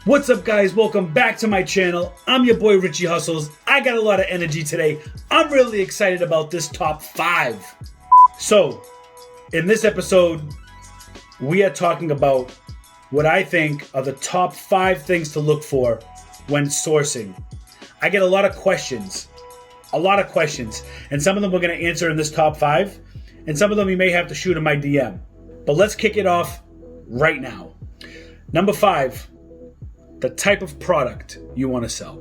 What's up, guys? Welcome back to my channel. I'm your boy Richie Hustles. I got a lot of energy today. I'm really excited about this top 5. So, in this episode, we are talking about what I think are the top 5 things to look for when sourcing. I get a lot of questions, and some of them we're going to answer in this top 5, and some of them you may have to shoot in my DM. But let's kick it off right now. Number 5. The type of product you want to sell.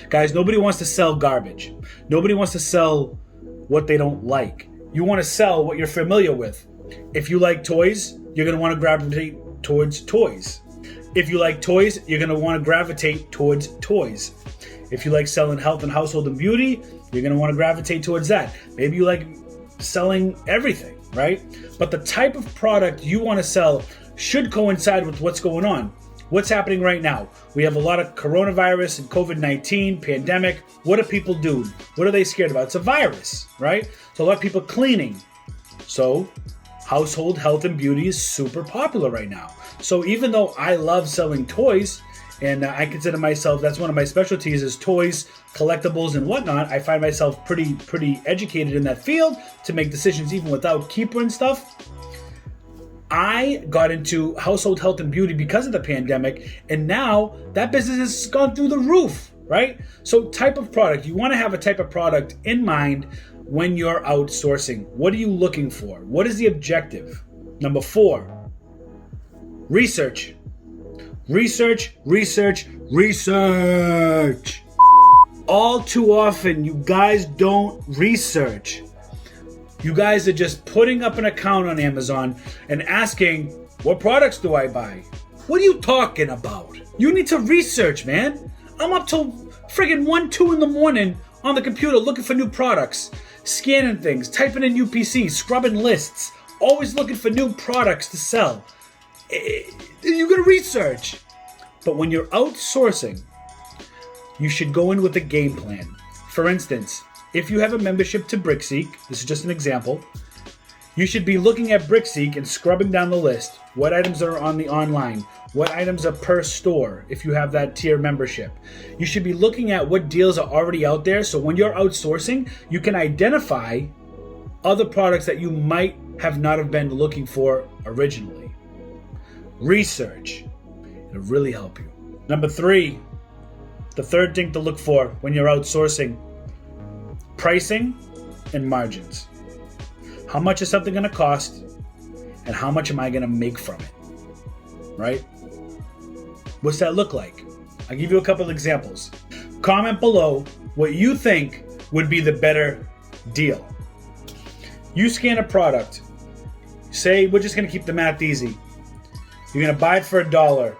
Guys, nobody wants to sell garbage. Nobody wants to sell what they don't like. You want to sell what you're familiar with. If you like toys, you're going to want to gravitate towards toys. If you like toys, you're going to want to gravitate towards toys. If you like selling health and household and beauty, you're going to want to gravitate towards that. Maybe you like selling everything, right? But the type of product you want to sell should coincide with what's going on. What's happening right now? We have a lot of coronavirus and COVID-19 pandemic. What do people do? What are they scared about? It's a virus, right? So a lot of people cleaning. So household health and beauty is super popular right now. So even though I love selling toys, and I consider myself, that's one of my specialties is toys, collectibles, and whatnot, I find myself pretty educated in that field to make decisions even without Keepa and stuff. I got into household health and beauty because of the pandemic, and now that business has gone through the roof, right? So type of product, you want to have a type of product in mind when you're outsourcing. What are you looking for? What is the objective? Number 4, research. Research. All too often, you guys don't research. You guys are just putting up an account on Amazon and asking, what products do I buy? What are you talking about? You need to research, man. I'm up till friggin' 1, 2 in the morning on the computer looking for new products, scanning things, typing in UPC, scrubbing lists, always looking for new products to sell. You gotta research. But when you're outsourcing, you should go in with a game plan. For instance, if you have a membership to Brickseek, this is just an example, you should be looking at Brickseek and scrubbing down the list. What items are on the online? What items are per store if you have that tier membership? You should be looking at what deals are already out there, so when you're outsourcing, you can identify other products that you might have not have been looking for originally. Research. It'll really help you. Number 3, the third thing to look for when you're outsourcing. Pricing and margins. How much is something going to cost, and how much am I going to make from it? Right? What's that look like? I'll give you a couple examples. Comment below what you think would be the better deal. You scan a product. Say, we're just going to keep the math easy. You're going to buy it for $1.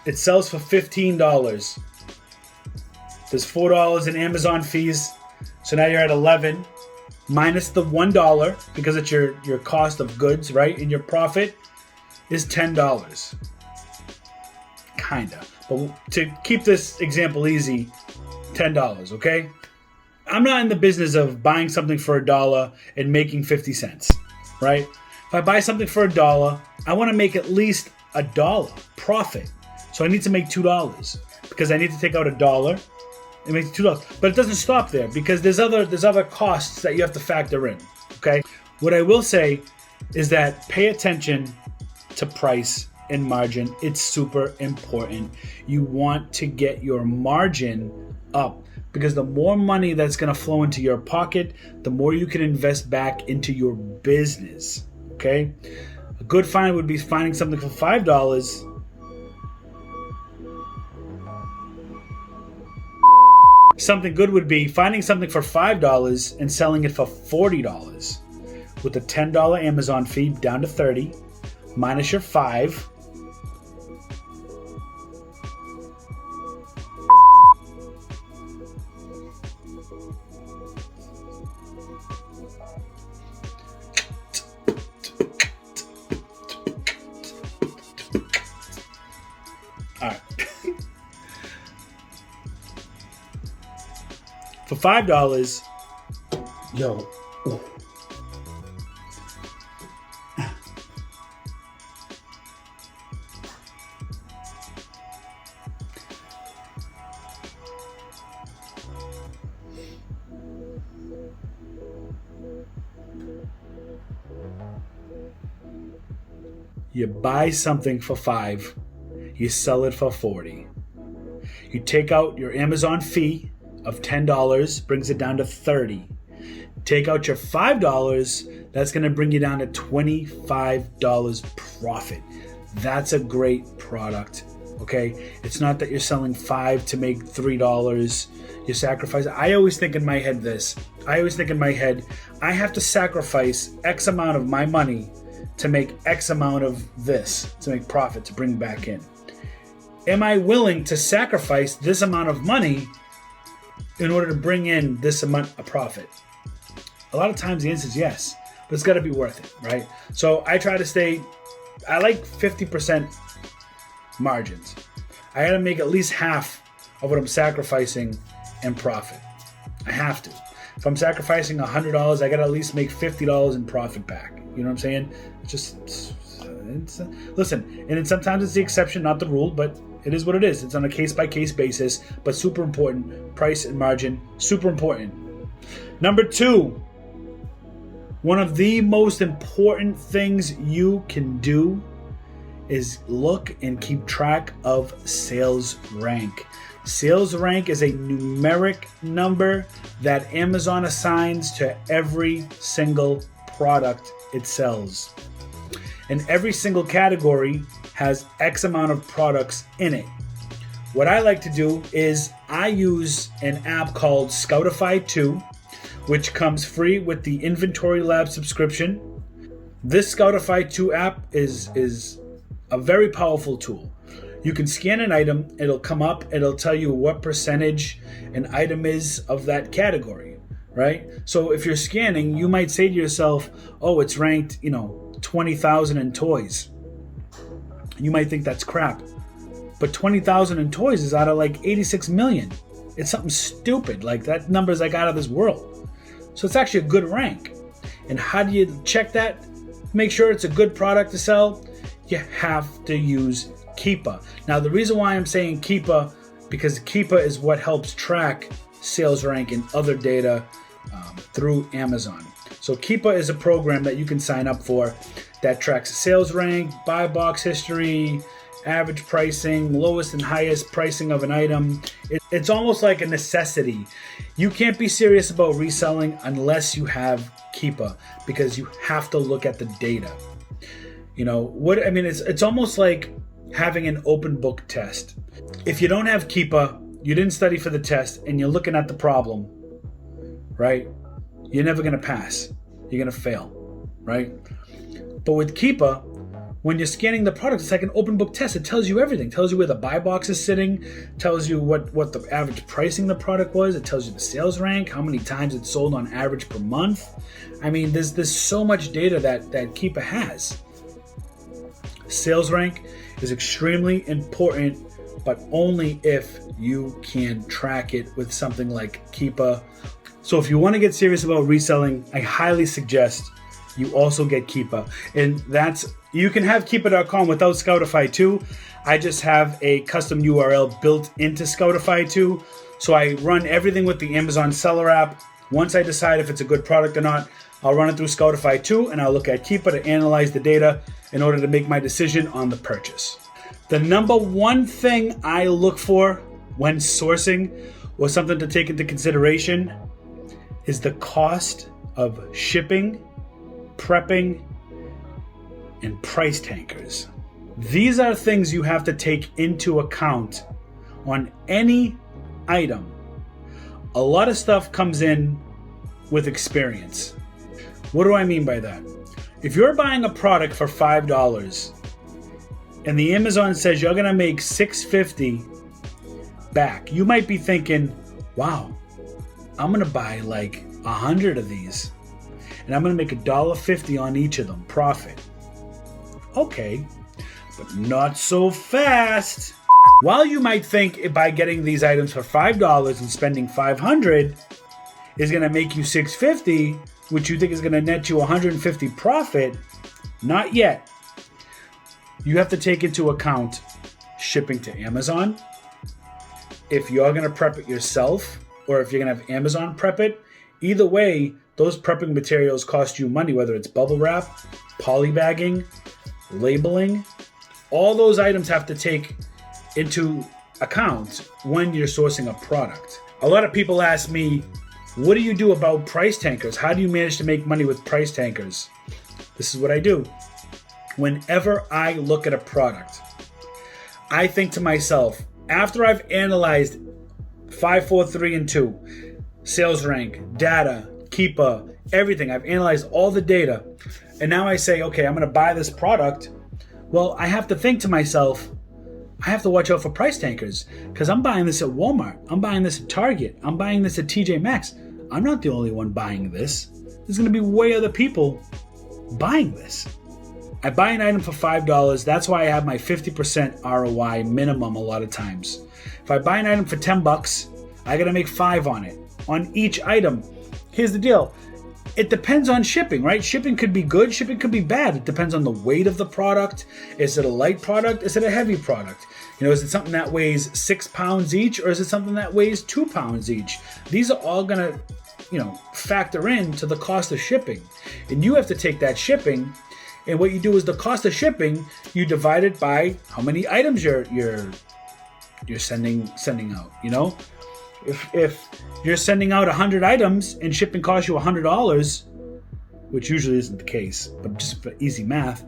It sells for $15. There's $4 in Amazon fees. So now you're at 11 minus the $1 because it's your cost of goods, right? And your profit is $10. Kinda. But to keep this example easy, $10, okay? I'm not in the business of buying something for $1 and making 50 cents, right? If I buy something for $1, I want to make at least $1 profit. So I need to make $2 because I need to take out $1. It makes $2. But it doesn't stop there because there's other costs that you have to factor in. Okay? What I will say is that pay attention to price and margin. It's super important. You want to get your margin up because the more money that's going to flow into your pocket, the more you can invest back into your business. Okay? A good find would be finding something for $5. Something good would be finding something for $5 and selling it for $40 with a $10 Amazon fee down to $30 minus your $5. All right. For $5, yo. You buy something for $5, you sell it for $40. You take out your Amazon fee of $10, brings it down to $30. Take out your $5, that's going to bring you down to $25 profit. That's a great product, okay? It's not that you're selling $5 to make $3. You sacrifice. I always think in my head I have to sacrifice X amount of my money to make X amount of this, to make profit, to bring back in. Am I willing to sacrifice this amount of money in order to bring in this amount of profit? A lot of times the answer is yes, but it's got to be worth it, right? So I try to I like 50% margins. I got to make at least half of what I'm sacrificing in profit. I have to. If I'm sacrificing $100, I got to at least make $50 in profit back. You know what I'm saying? Listen, and sometimes it's the exception, not the rule, but it is what it is. It's on a case-by-case basis, but super important. Price and margin, super important. Number 2, one of the most important things you can do is look and keep track of sales rank. Sales rank is a numeric number that Amazon assigns to every single product it sells. And every single category has X amount of products in it. What I like to do is I use an app called Scoutify 2, which comes free with the Inventory Lab subscription. This Scoutify 2 app is a very powerful tool. You can scan an item, it'll come up, it'll tell you what percentage an item is of that category, right? So if you're scanning, you might say to yourself, oh, it's ranked, 20,000 in toys. You might think that's crap. But 20,000 in toys is out of like 86 million. It's something stupid. Like that number's like out of this world. So it's actually a good rank. And how do you check that? Make sure it's a good product to sell. You have to use Keepa. Now the reason why I'm saying Keepa, because Keepa is what helps track sales rank and other data through Amazon. So Keepa is a program that you can sign up for that tracks sales rank, buy box history, average pricing, lowest and highest pricing of an item. It's almost like a necessity. You can't be serious about reselling unless you have Keepa, because you have to look at the data. It's almost like having an open book test. If you don't have Keepa, you didn't study for the test, and you're looking at the problem, right? You're never going to pass. You're going to fail, right? But with Keepa, when you're scanning the product, it's like an open book test. It tells you everything. It tells you where the buy box is sitting, tells you what the average pricing the product was. It tells you the sales rank, how many times it's sold on average per month. I mean, there's so much data that Keepa has. Sales rank is extremely important, but only if you can track it with something like Keepa. So if you want to get serious about reselling, I highly suggest you also get Keepa. And you can have Keepa.com without Scoutify 2. I just have a custom URL built into Scoutify 2. So I run everything with the Amazon seller app. Once I decide if it's a good product or not, I'll run it through Scoutify 2, and I'll look at Keepa to analyze the data in order to make my decision on the purchase. The number one thing I look for when sourcing, or something to take into consideration, is the cost of shipping, prepping, and price tankers. These are things you have to take into account on any item. A lot of stuff comes in with experience. What do I mean by that? If you're buying a product for $5 and the Amazon says you're gonna make $6.50 back, you might be thinking, wow, I'm gonna buy like 100 of these and I'm gonna make $1.50 on each of them profit. Okay, but not so fast. While you might think by getting these items for $5 and spending $500 is gonna make you $6.50, which you think is gonna net you $150 profit, not yet. You have to take into account shipping to Amazon. If you're gonna prep it yourself, or if you're gonna have Amazon prep it, either way, those prepping materials cost you money, whether it's bubble wrap, poly bagging, labeling. All those items have to take into account when you're sourcing a product. A lot of people ask me, what do you do about price tankers? How do you manage to make money with price tankers? This is what I do. Whenever I look at a product, I think to myself, after I've analyzed 5, 4, 3, and 2, sales rank, data, Keepa, everything, I've analyzed all the data, and now I say, okay, I'm going to buy this product. Well, I have to think to myself, I have to watch out for price tankers because I'm buying this at Walmart. I'm buying this at Target. I'm buying this at TJ Maxx. I'm not the only one buying this. There's going to be way other people buying this. I buy an item for $5. That's why I have my 50% ROI minimum a lot of times. If I buy an item for $10, I got to make $5 on it. On each item. Here's the deal. It depends on shipping, right? Shipping could be good, shipping could be bad. It depends on the weight of the product. Is it a light product? Is it a heavy product? Is it something that weighs 6 pounds each, or is it something that weighs 2 pounds each? These are all gonna, factor into the cost of shipping. And you have to take that shipping, and what you do is the cost of shipping, you divide it by how many items you're sending out, If you're sending out 100 items and shipping costs you $100, which usually isn't the case, but just for easy math,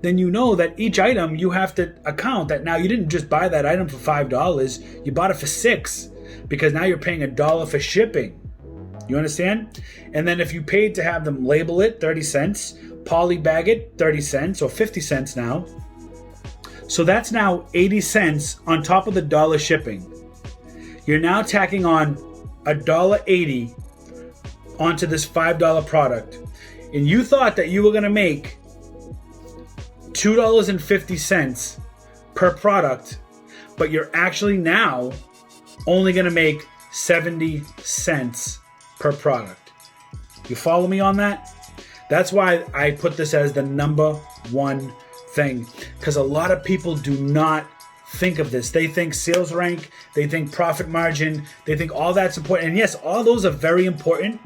then you know that each item you have to account that now you didn't just buy that item for $5, you bought it for $6 because now you're paying $1 for shipping. You understand? And then if you paid to have them label it, 30 cents, poly bag it, 30 cents or 50 cents now. So that's now 80 cents on top of the $1 shipping. You're now tacking on $1.80 onto this $5 product. And you thought that you were going to make $2.50 per product, but you're actually now only going to make 70 cents per product. You follow me on that? That's why I put this as the number one thing, because a lot of people do not think of this. They think sales rank, they think profit margin, they think all that's important. And yes, all those are very important.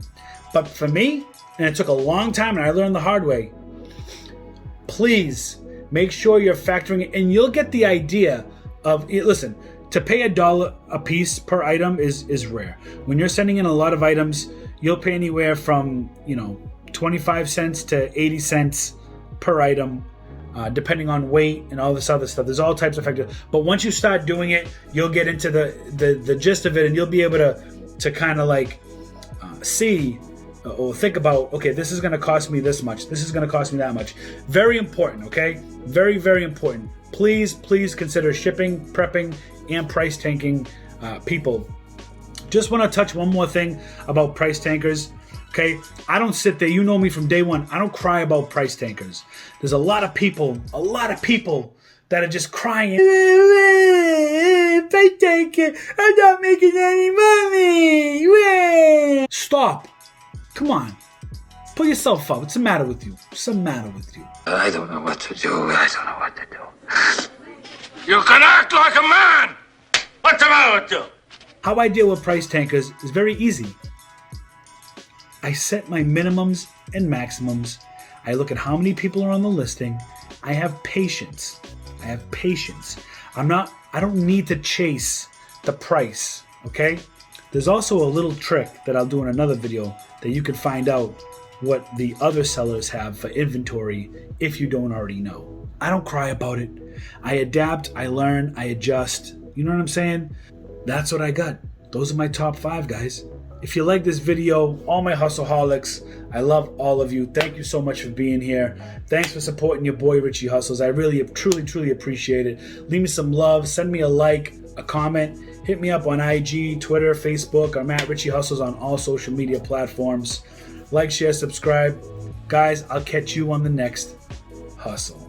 But for me, and it took a long time and I learned the hard way, please make sure you're factoring it, and you'll get the idea of, listen, to pay $1 a piece per item is rare. When you're sending in a lot of items, you'll pay anywhere from, 25 cents to 80 cents per item. Depending on weight and all this other stuff. There's all types of factors. But once you start doing it, you'll get into the gist of it, and you'll be able to kind of like see or think about, okay, this is going to cost me this much. This is going to cost me that much. Very important, okay? Very, very important. Please consider shipping, prepping, and price tanking people. Just want to touch one more thing about price tankers. Okay, I don't sit there. You know me from day one. I don't cry about price tankers. There's a lot of people that are just crying. Price tanker, I'm not making any money. Stop. Come on. Pull yourself up. What's the matter with you? I don't know what to do. You can act like a man. What's the matter with you? How I deal with price tankers is very easy. I set my minimums and maximums. I look at how many people are on the listing. I have patience. I don't need to chase the price, okay? There's also a little trick that I'll do in another video that you can find out what the other sellers have for inventory if you don't already know. I don't cry about it. I adapt, I learn, I adjust. You know what I'm saying? That's what I got. Those are my top 5, guys. If you like this video, all my hustleholics, I love all of you. Thank you so much for being here. Thanks for supporting your boy Richie Hustles. I really, truly appreciate it. Leave me some love. Send me a like, a comment. Hit me up on IG, Twitter, Facebook. I'm at Richie Hustles on all social media platforms. Like, share, subscribe. Guys, I'll catch you on the next hustle.